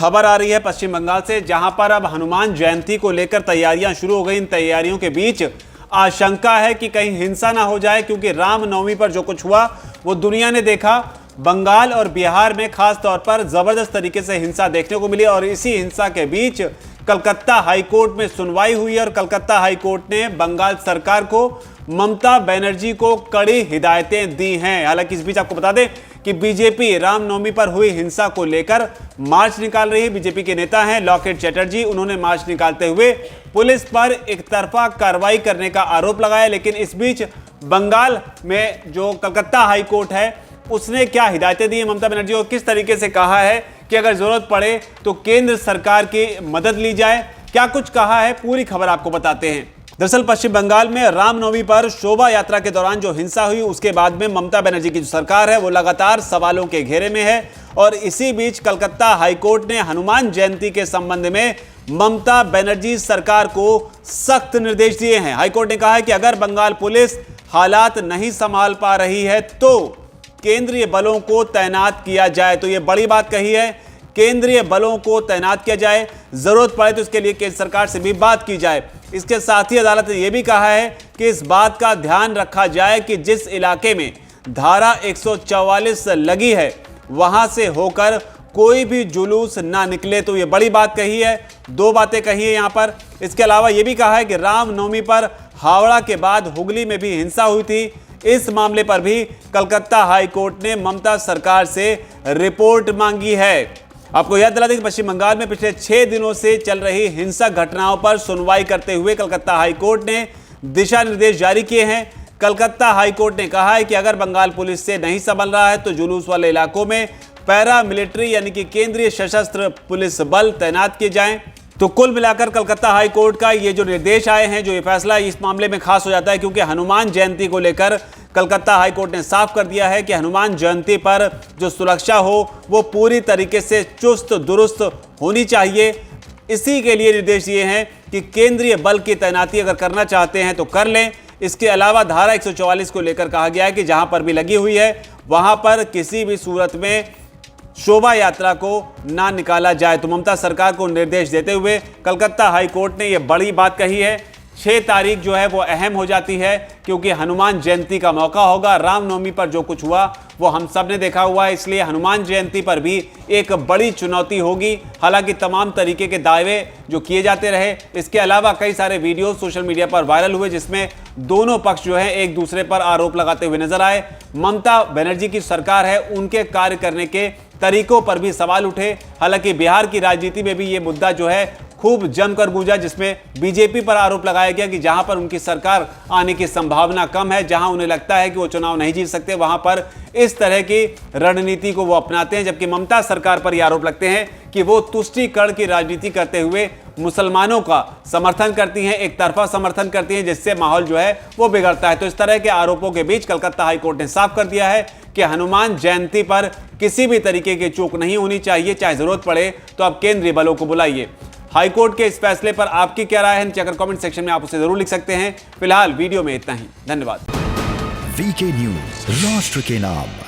खबर आ रही है पश्चिम बंगाल से, जहां पर अब हनुमान जयंती को लेकर तैयारियां शुरू हो गई। इन तैयारियों के बीच आशंका है कि कहीं हिंसा ना हो जाए, क्योंकि रामनवमी पर जो कुछ हुआ वो दुनिया ने देखा। बंगाल और बिहार में खास तौर पर जबरदस्त तरीके से हिंसा देखने को मिली और इसी हिंसा के बीच कलकत्ता हाईकोर्ट में सुनवाई हुई और कलकत्ता हाईकोर्ट ने बंगाल सरकार को, ममता बनर्जी को कड़ी हिदायतें दी हैं। हालांकि इस बीच आपको बता दें कि बीजेपी रामनवमी पर हुई हिंसा को लेकर मार्च निकाल रही है। बीजेपी के नेता हैं लॉकेट चैटर्जी, उन्होंने मार्च निकालते हुए पुलिस पर एक तरफा कार्रवाई करने का आरोप लगाया। लेकिन इस बीच बंगाल में जो कलकत्ता हाईकोर्ट है उसने क्या हिदायतें दी है ममता बनर्जी और किस तरीके से कहा है कि अगर जरूरत पड़े तो केंद्र सरकार की मदद ली जाए, क्या कुछ कहा है, पूरी खबर आपको बताते हैं। दरअसल पश्चिम बंगाल में रामनवमी पर शोभा यात्रा के दौरान जो हिंसा हुई उसके बाद में ममता बनर्जी की जो सरकार है वो लगातार सवालों के घेरे में है और इसी बीच कलकत्ता हाईकोर्ट ने हनुमान जयंती के संबंध में ममता बनर्जी सरकार को सख्त निर्देश दिए हैं। हाईकोर्ट ने कहा है कि अगर बंगाल पुलिस हालात नहीं संभाल पा रही है तो केंद्रीय बलों को तैनात किया जाए। तो यह बड़ी बात कही है, केंद्रीय बलों को तैनात किया जाए, जरूरत पड़े तो इसके लिए केंद्र सरकार से भी बात की जाए। इसके साथ ही अदालत ने यह भी कहा है कि इस बात का ध्यान रखा जाए कि जिस इलाके में धारा 144 लगी है वहां से होकर कोई भी जुलूस ना निकले। तो ये बड़ी बात कही है, दो बातें कही है यहां पर। इसके अलावा यह भी कहा है कि रामनवमी पर हावड़ा के बाद हुगली में भी हिंसा हुई थी। इस मामले पर भी कलकत्ता हाईकोर्ट ने ममता सरकार से रिपोर्ट मांगी है। आपको याद दिला दें कि पश्चिम बंगाल में पिछले 6 दिनों से चल रही हिंसक घटनाओं पर सुनवाई करते हुए कलकत्ता हाईकोर्ट ने दिशा निर्देश जारी किए हैं। कलकत्ता हाईकोर्ट ने कहा है कि अगर बंगाल पुलिस से नहीं संभल रहा है तो जुलूस वाले इलाकों में पैरा मिलिट्री यानी कि केंद्रीय सशस्त्र पुलिस बल तैनात किए जाएं। तो कुल मिलाकर कलकत्ता हाईकोर्ट का ये जो निर्देश आए हैं, जो ये फैसला इस मामले में खास हो जाता है क्योंकि हनुमान जयंती को लेकर कलकत्ता हाईकोर्ट ने साफ कर दिया है कि हनुमान जयंती पर जो सुरक्षा हो वो पूरी तरीके से चुस्त दुरुस्त होनी चाहिए। इसी के लिए निर्देश दिए हैं कि केंद्रीय बल की तैनाती अगर करना चाहते हैं तो कर लें। इसके अलावा धारा 144 को लेकर कहा गया है कि जहां पर भी लगी हुई है वहां पर किसी भी सूरत में शोभा यात्रा को ना निकाला जाए। तो ममता सरकार को निर्देश देते हुए कलकत्ता हाईकोर्ट ने यह बड़ी बात कही है। 6 तारीख जो है वो अहम हो जाती है क्योंकि हनुमान जयंती का मौका होगा। रामनवमी पर जो कुछ हुआ वो हम सब ने देखा हुआ है, इसलिए हनुमान जयंती पर भी एक बड़ी चुनौती होगी। हालांकि तमाम तरीके के दावे जो किए जाते रहे, इसके अलावा कई सारे वीडियो सोशल मीडिया पर वायरल हुए जिसमें दोनों पक्ष जो है एक दूसरे पर आरोप लगाते हुए नजर आए। ममता बनर्जी की सरकार है, उनके कार्य करने के तरीकों पर भी सवाल उठे। हालांकि बिहार की राजनीति में भी ये मुद्दा जो है खूब जमकर गूंजा, जिसमें बीजेपी पर आरोप लगाया गया कि जहां पर उनकी सरकार आने की संभावना कम है, जहां उन्हें लगता है कि वो चुनाव नहीं जीत सकते, वहां पर इस तरह की रणनीति को वो अपनाते हैं। जबकि ममता सरकार पर यह आरोप लगते हैं कि वो तुष्टीकरण की राजनीति करते हुए मुसलमानों का समर्थन करती हैं, एक तरफा समर्थन करती हैं, जिससे माहौल जो है वो बिगड़ता है। तो इस तरह के आरोपों के बीच कलकत्ता हाईकोर्ट ने साफ कर दिया है कि हनुमान जयंती पर किसी भी तरीके की चूक नहीं होनी चाहिए, चाहे जरूरत पड़े तो आप केंद्रीय बलों को बुलाइए। हाईकोर्ट के इस फैसले पर आपकी क्या राय है, नीचे कमेंट सेक्शन में आप उसे जरूर लिख सकते हैं। फिलहाल वीडियो में इतना ही, धन्यवाद। वीके न्यूज, राष्ट्र के नाम।